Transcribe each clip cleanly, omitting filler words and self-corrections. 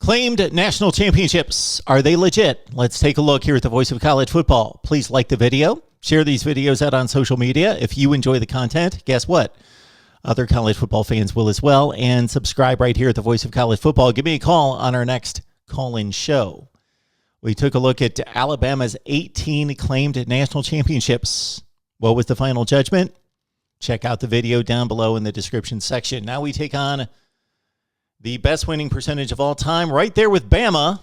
Claimed national championships. Are they legit? Let's take a look here at the Voice of College Football. Please like the video. Share these videos out on social media. If you enjoy the content, guess what? Other college football fans will as well. And subscribe right here at the Voice of College Football. Give me a call on our next call-in show. We took a look at Alabama's 18 claimed national championships. What was the final judgment? Check out the video down below in the description section. Now we take on the best winning percentage of all time, right there with Bama,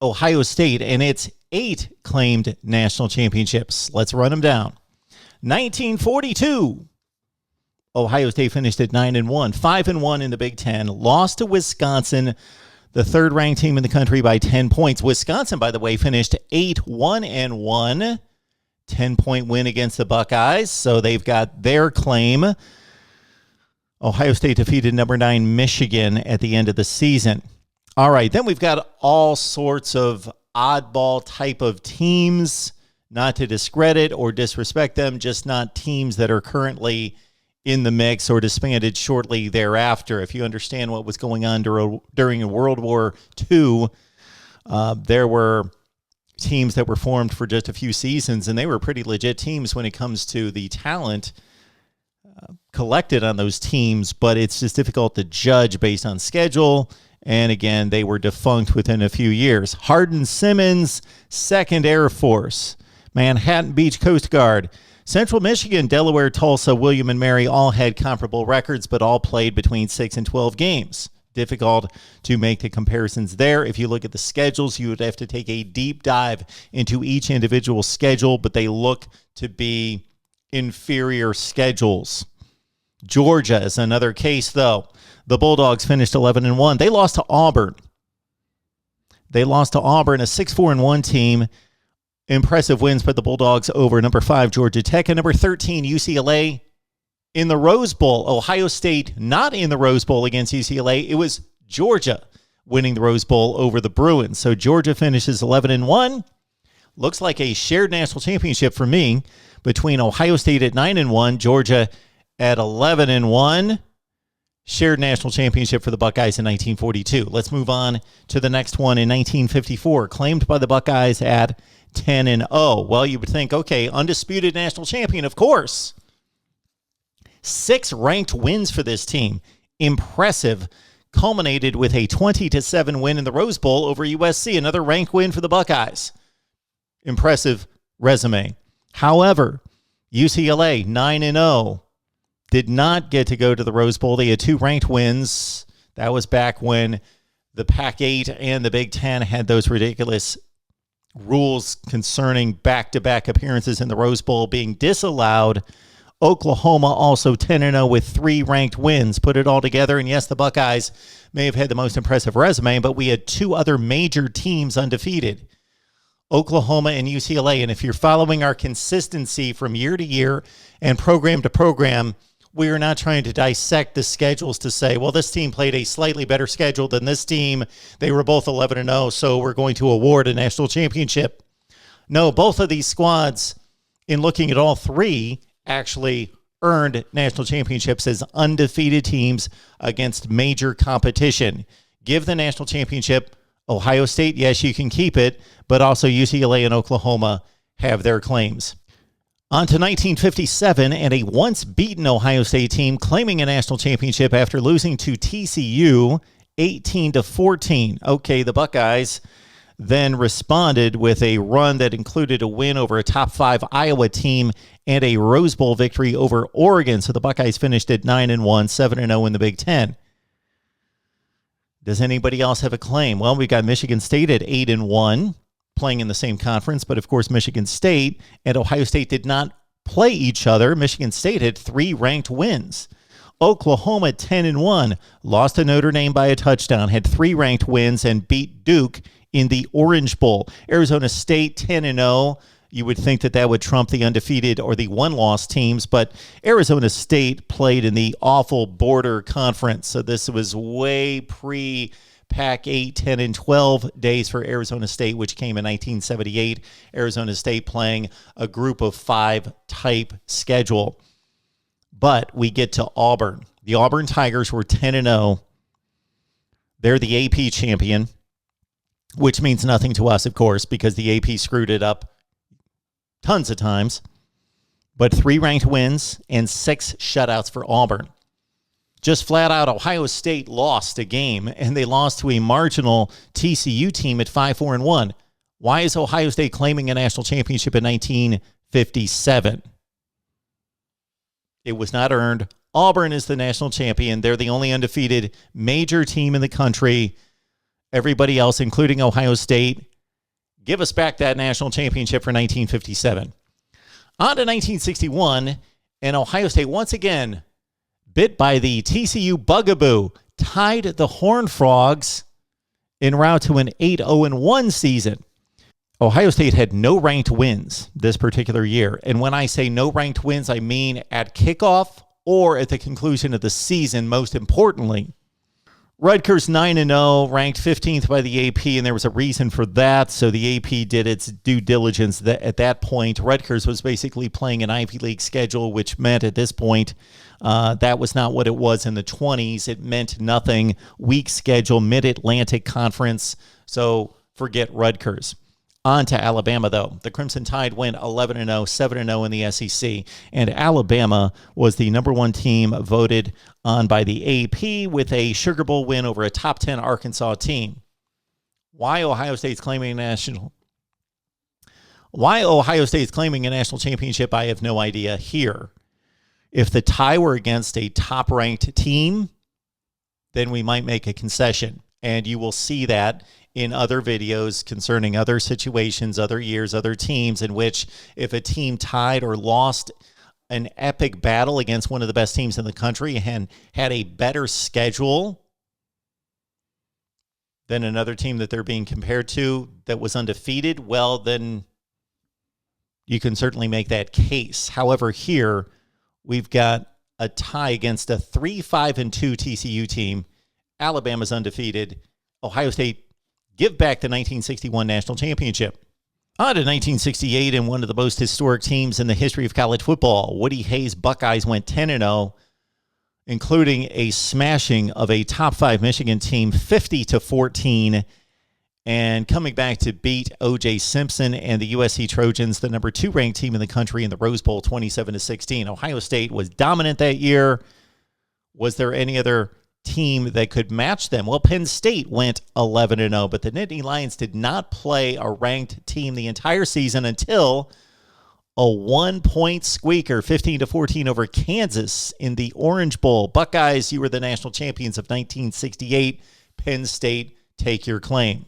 Ohio State, and it's 8 claimed national championships. Let's run them down. 1942, Ohio State finished at 9-1, 5-1 in the Big Ten, lost to Wisconsin, the third-ranked team in the country, by 10 points. Wisconsin, by the way, finished 8-1-1, 10-point win against the Buckeyes, so they've got their claim. Ohio State defeated number 9 Michigan at the end of the season. All right, then we've got all sorts of oddball type of teams, not to discredit or disrespect them, just not teams that are currently in the mix or disbanded shortly thereafter. If you understand what was going on during World War II, there were teams that were formed for just a few seasons, and they were pretty legit teams when it comes to the talent collected on those teams, but it's just difficult to judge based on schedule. And again, they were defunct within a few years. Hardin, Simmons, 2nd Air Force, Manhattan Beach Coast Guard, Central Michigan, Delaware, Tulsa, William and Mary all had comparable records, but all played between 6 and 12 games. Difficult to make the comparisons there. If you look at the schedules, you would have to take a deep dive into each individual schedule, but they look to be inferior schedules. Georgia is another case, though. The Bulldogs finished 11-1. They lost to Auburn. A 6-4-1 team. Impressive wins by the Bulldogs over number 5 Georgia Tech and number 13 UCLA in the Rose Bowl. Ohio State not in the Rose Bowl against UCLA. It was Georgia winning the Rose Bowl over the Bruins. So Georgia finishes 11-1. Looks like a shared national championship for me between Ohio State at 9-1, Georgia at 11-1. Shared national championship for the Buckeyes in 1942. Let's move on to the next one in 1954, claimed by the Buckeyes at 10-0. Well, you would think, okay, undisputed national champion, of course. 6 ranked wins for this team. Impressive. Culminated with a 20-7 win in the Rose Bowl over USC, another ranked win for the Buckeyes. Impressive resume. However, UCLA 9-0 did not get to go to the Rose Bowl. They had 2 ranked wins. That was back when the Pac-8 and the Big Ten had those ridiculous rules concerning back-to-back appearances in the Rose Bowl being disallowed. Oklahoma also 10-0 with 3 ranked wins. Put it all together, and yes, the Buckeyes may have had the most impressive resume, but we had 2 other major teams undefeated, Oklahoma and UCLA. And if you're following our consistency from year to year and program to program, we are not trying to dissect the schedules to say, well, this team played a slightly better schedule than this team. They were both 11-0, so we're going to award a national championship. No, both of these squads, in looking at all 3, actually earned national championships as undefeated teams against major competition. Give the national championship Ohio State, yes, you can keep it, but also UCLA and Oklahoma have their claims. On to 1957 and a once-beaten Ohio State team claiming a national championship after losing to TCU 18-14. Okay, the Buckeyes then responded with a run that included a win over a top 5 Iowa team and a Rose Bowl victory over Oregon. So the Buckeyes finished at 9-1, 7-0 in the Big Ten. Does anybody else have a claim? Well, we've got Michigan State at 8-1, playing in the same conference, but of course Michigan State and Ohio State did not play each other. Michigan State had 3 ranked wins. Oklahoma 10-1, lost to Notre Dame by a touchdown, had 3 ranked wins, and beat Duke in the Orange Bowl. Arizona State 10-0. You would think that would trump the undefeated or the one-loss teams, but Arizona State played in the awful border conference, so this was way pre-Pac-8, 10, and 12 days for Arizona State, which came in 1978. Arizona State playing a group of 5 type schedule. But we get to Auburn. The Auburn Tigers were 10-0. They're the AP champion, which means nothing to us, of course, because the AP screwed it up tons of times. But 3 ranked wins and 6 shutouts for Auburn. Just flat out, Ohio State lost a game, and they lost to a marginal TCU team at 5-4-1. Why is Ohio State claiming a national championship in 1957? It was not earned. Auburn is the national champion. They're the only undefeated major team in the country. Everybody else, including Ohio State, give us back that national championship for 1957. On to 1961, and Ohio State once again, bit by the TCU bugaboo, tied the Horned Frogs en route to an 8-0-1 season. Ohio State had no ranked wins this particular year. And when I say no ranked wins, I mean at kickoff or at the conclusion of the season, most importantly. Rutgers 9-0, ranked 15th by the AP, and there was a reason for that. So the AP did its due diligence at that point. Rutgers was basically playing an Ivy League schedule, which meant at this point that was not what it was in the 20s. It meant nothing. Weak schedule, Mid-Atlantic Conference. So forget Rutgers. On to Alabama, though. The Crimson Tide went 11-0, 7-0 in the SEC, and Alabama was the number 1 team voted on by the AP with a Sugar Bowl win over a top 10 Arkansas team. Why Ohio State's claiming a national championship, I have no idea here. If the tie were against a top-ranked team, then we might make a concession, and you will see that in other videos concerning other situations, other years, other teams, in which if a team tied or lost an epic battle against one of the best teams in the country and had a better schedule than another team that they're being compared to that was undefeated, well, then you can certainly make that case. However, here we've got a tie against a 3-5-2 TCU team. Alabama's undefeated. Ohio State give back the 1961 national championship. On to 1968, and one of the most historic teams in the history of college football. Woody Hayes' Buckeyes went 10-0, including a smashing of a top 5 Michigan team 50-14, and coming back to beat O.J. Simpson and the USC Trojans, the number 2 ranked team in the country, in the Rose Bowl 27-16. Ohio State was dominant that year. Was there any other team that could match them? Well, Penn State went 11-0, but the Nittany Lions did not play a ranked team the entire season until a 1-point squeaker, 15-14 over Kansas in the Orange Bowl. Buckeyes, you were the national champions of 1968. Penn State, take your claim.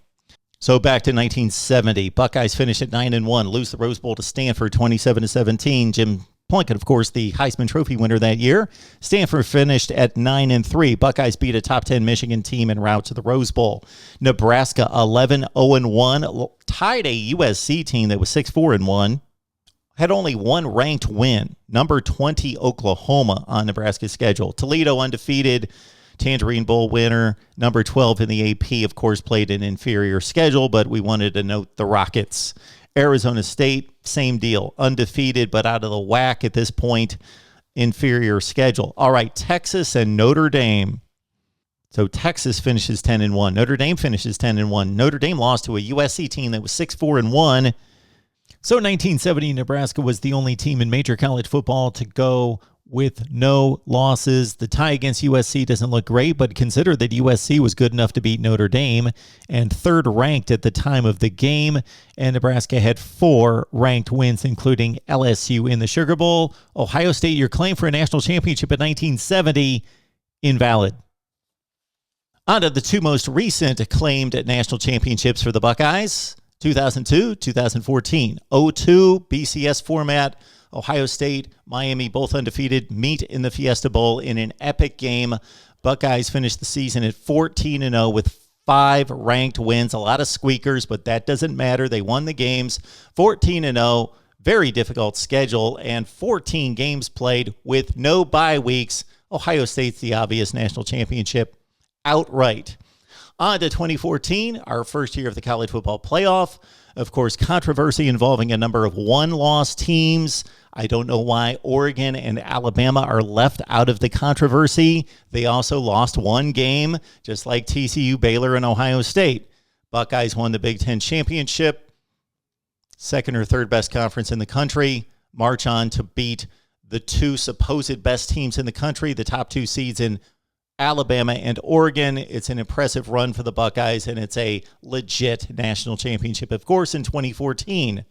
So back to 1970, Buckeyes finished at 9-1, lose the Rose Bowl to Stanford 27-17. Jim Plunkett, of course, the Heisman Trophy winner that year. Stanford finished at 9-3. Buckeyes beat a top 10 Michigan team en route to the Rose Bowl. Nebraska 11-0-1, tied a USC team that was 6-4-1. Had only 1 ranked win, number 20 Oklahoma on Nebraska's schedule. Toledo undefeated, Tangerine Bowl winner, number 12 in the AP, of course, played an inferior schedule, but we wanted to note the Rockets. Arizona State, same deal, undefeated, but out of the whack at this point, inferior schedule. All right, Texas and Notre Dame. So Texas finishes 10-1. Notre Dame finishes 10-1. Notre Dame lost to a USC team that was 6-4-1. So 1970, Nebraska was the only team in major college football to go with no losses. The tie against USC doesn't look great, but consider that USC was good enough to beat Notre Dame and third ranked at the time of the game, and Nebraska had 4 ranked wins, including LSU in the Sugar Bowl. Ohio State, your claim for a national championship in 1970, invalid. On to the 2 most recent acclaimed national championships for the Buckeyes, 2002, 2014. 02 BCS format. Ohio State, Miami, both undefeated, meet in the Fiesta Bowl in an epic game. Buckeyes finished the season at 14-0 with 5 ranked wins. A lot of squeakers, but that doesn't matter. They won the games 14-0. Very difficult schedule, and 14 games played with no bye weeks. Ohio State's the obvious national championship outright. On to 2014, our first year of the college football playoff. Of course, controversy involving a number of one-loss teams. I don't know why Oregon and Alabama are left out of the controversy. They also lost one game, just like TCU, Baylor, and Ohio State. Buckeyes won the Big Ten championship, second or third best conference in the country, march on to beat the two supposed best teams in the country, the top two seeds in Alabama and Oregon. It's an impressive run for the Buckeyes, and it's a legit national championship, of course, in 2014.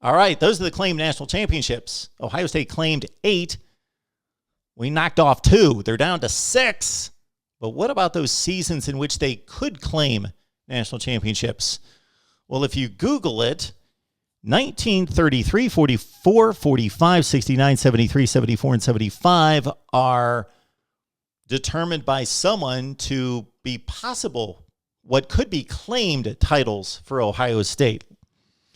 All right, those are the claimed national championships. Ohio State claimed 8. We knocked off 2. They're down to 6. But what about those seasons in which they could claim national championships? Well, if you Google it, 1933, 44, 45, 69, 73, 74, and 75 are determined by someone to be possible, what could be claimed titles for Ohio State.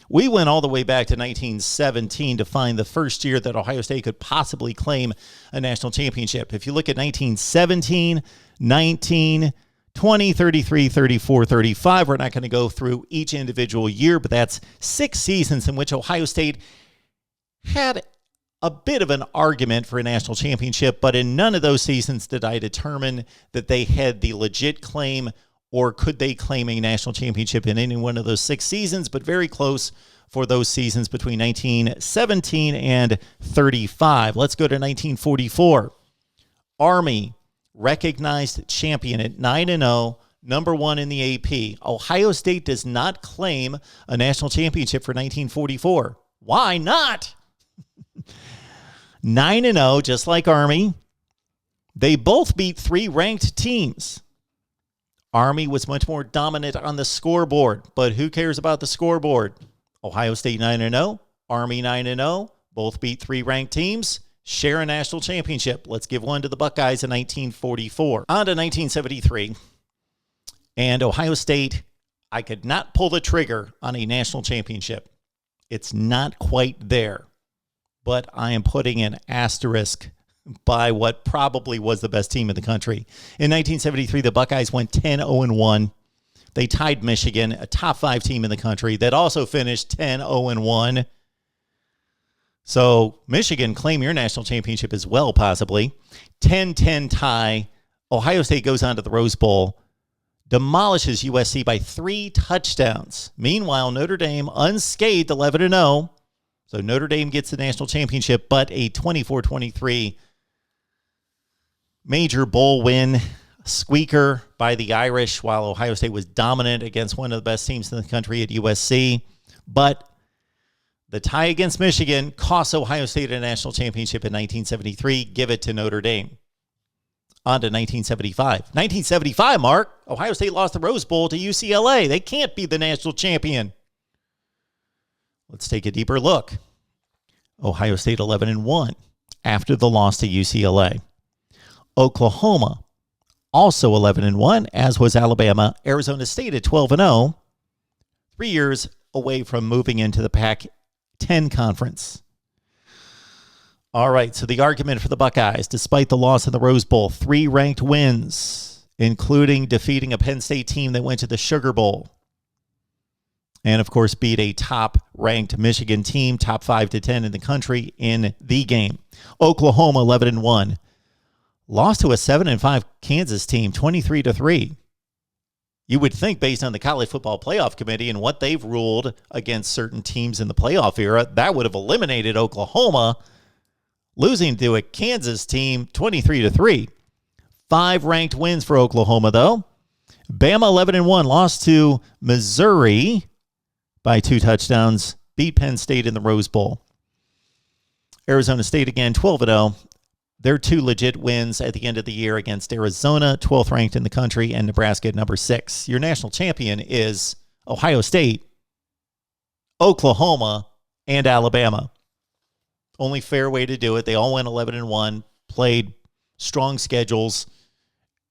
We went all the way back to 1917 to find the first year that Ohio State could possibly claim a national championship. If you look at 1917, 19, 20, 33, 34, 35, we're not going to go through each individual year, but that's 6 seasons in which Ohio State had a bit of an argument for a national championship, but in none of those seasons did I determine that they had the legit claim, or could they claim a national championship in any one of those 6 seasons, but very close for those seasons between 1917 and 35. Let's go to 1944. Army recognized champion at 9-0, number 1 in the AP. Ohio State does not claim a national championship for 1944. Why not? 9-0, just like Army. They both beat 3 ranked teams. Army was much more dominant on the scoreboard, but who cares about the scoreboard? Ohio State 9-0, Army 9-0, both beat 3 ranked teams, share a national championship. Let's give one to the Buckeyes in 1944. On to 1973, and Ohio State, I could not pull the trigger on a national championship. It's not quite there, but I am putting an asterisk by what probably was the best team in the country. In 1973, the Buckeyes went 10-0-1. They tied Michigan, a top 5 team in the country, that also finished 10-0-1. So Michigan, claim your national championship as well, possibly. 10-10 tie. Ohio State goes on to the Rose Bowl, demolishes USC by 3 touchdowns. Meanwhile, Notre Dame unscathed, 11-0. So Notre Dame gets the national championship, but a 24-23 major bowl win, squeaker by the Irish, while Ohio State was dominant against one of the best teams in the country at USC. But the tie against Michigan cost Ohio State a national championship in 1973. Give it to Notre Dame. On to 1975. 1975, Mark. Ohio State lost the Rose Bowl to UCLA. They can't be the national champion. Let's take a deeper look. Ohio State 11-1 after the loss to UCLA. Oklahoma also 11-1, as was Alabama. Arizona State at 12-0, 3 years away from moving into the Pac-10 conference. All right, so the argument for the Buckeyes, despite the loss in the Rose Bowl, 3 ranked wins, including defeating a Penn State team that went to the Sugar Bowl. And, of course, beat a top-ranked Michigan team, top 5 to 10 in the country in the game. Oklahoma 11-1. Lost to a 7-5 Kansas team, 23-3. You would think, based on the College Football Playoff Committee and what they've ruled against certain teams in the playoff era, that would have eliminated Oklahoma. Losing to a Kansas team, 23-3. 5 ranked wins for Oklahoma, though. Bama 11-1, lost to Missouri by 2 touchdowns, beat Penn State in the Rose Bowl. Arizona State again, 12-0. Their 2 legit wins at the end of the year against Arizona, 12th ranked in the country, and Nebraska at number 6. Your national champion is Ohio State, Oklahoma, and Alabama. Only fair way to do it. They all went 11-1, played strong schedules,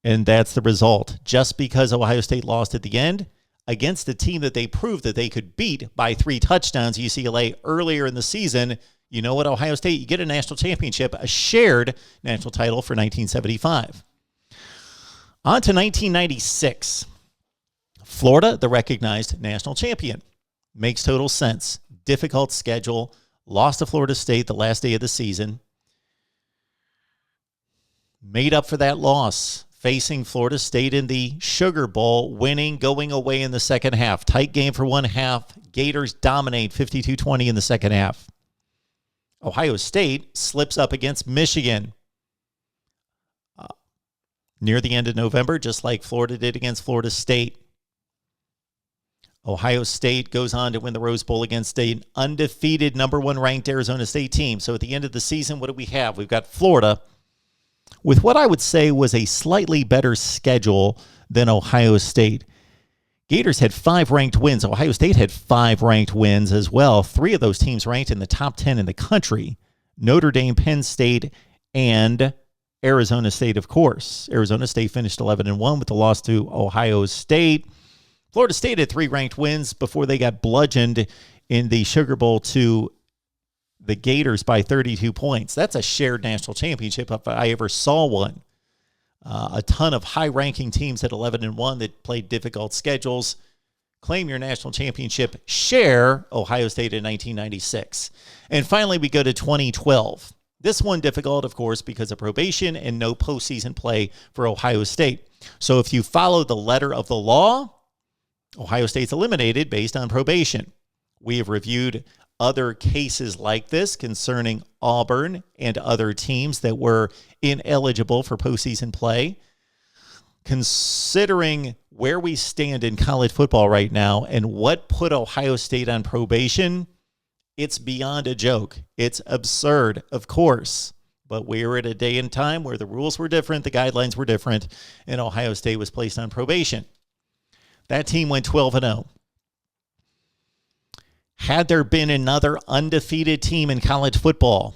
and that's the result. Just because Ohio State lost at the end against a team that they proved that they could beat by 3 touchdowns, UCLA, earlier in the season, you know what, Ohio State, you get a national championship, a shared national title for 1975. On to 1996. Florida, the recognized national champion. Makes total sense. Difficult schedule. Lost to Florida State the last day of the season. Made up for that loss, facing Florida State in the Sugar Bowl, winning, going away in the second half. Tight game for one half. Gators dominate 52-20 in the second half. Ohio State slips up against Michigan near the end of November, just like Florida did against Florida State. Ohio State goes on to win the Rose Bowl against an undefeated number 1 ranked Arizona State team. So at the end of the season, what do we have? We've got Florida with what I would say was a slightly better schedule than Ohio State. Gators had 5 ranked wins. Ohio State had 5 ranked wins as well. 3 of those teams ranked in the top 10 in the country. Notre Dame, Penn State, and Arizona State, of course. Arizona State finished 11-1 with the loss to Ohio State. Florida State had 3 ranked wins before they got bludgeoned in the Sugar Bowl to the Gators by 32 points. That's a shared national championship if I ever saw one. A ton of high-ranking teams at 11-1 that played difficult schedules. Claim your national championship. Share Ohio State in 1996. And finally, we go to 2012. This one difficult, of course, because of probation and no postseason play for Ohio State. So if you follow the letter of the law, Ohio State's eliminated based on probation. We have reviewed other cases like this concerning Auburn and other teams that were ineligible for postseason play. Considering where we stand in college football right now and what put Ohio State on probation, it's beyond a joke. It's absurd, of course. But we were at a day and time where the rules were different, the guidelines were different, and Ohio State was placed on probation. That team went 12-0. Had there been another undefeated team in college football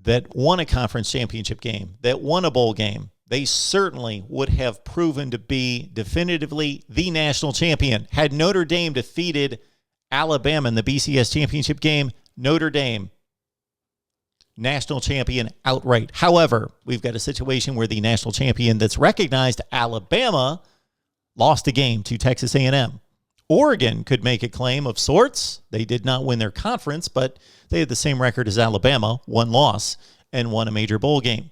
that won a conference championship game, that won a bowl game, they certainly would have proven to be definitively the national champion. Had Notre Dame defeated Alabama in the BCS championship game, Notre Dame, national champion outright. However, we've got a situation where the national champion that's recognized, Alabama, lost a game to Texas A&M. Oregon could make a claim of sorts. They did not win their conference, but they had the same record as Alabama, 1 loss, and won a major bowl game.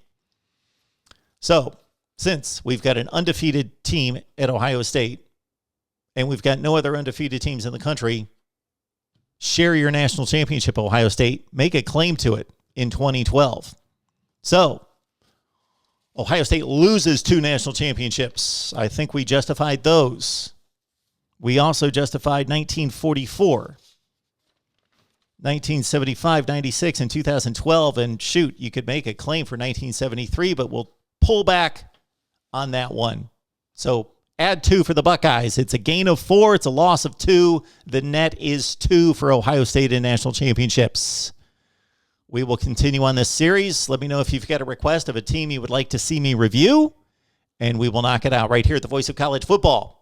So, since we've got an undefeated team at Ohio State, and we've got no other undefeated teams in the country, share your national championship, Ohio State. Make a claim to it in 2012. So, Ohio State loses 2 national championships. I think we justified those. We also justified 1944, 1975, 96, and 2012. And shoot, you could make a claim for 1973, but we'll pull back on that one. So add 2 for the Buckeyes. It's a gain of 4. It's a loss of 2. The net is 2 for Ohio State in national championships. We will continue on this series. Let me know if you've got a request of a team you would like to see me review, and we will knock it out right here at the Voice of College Football.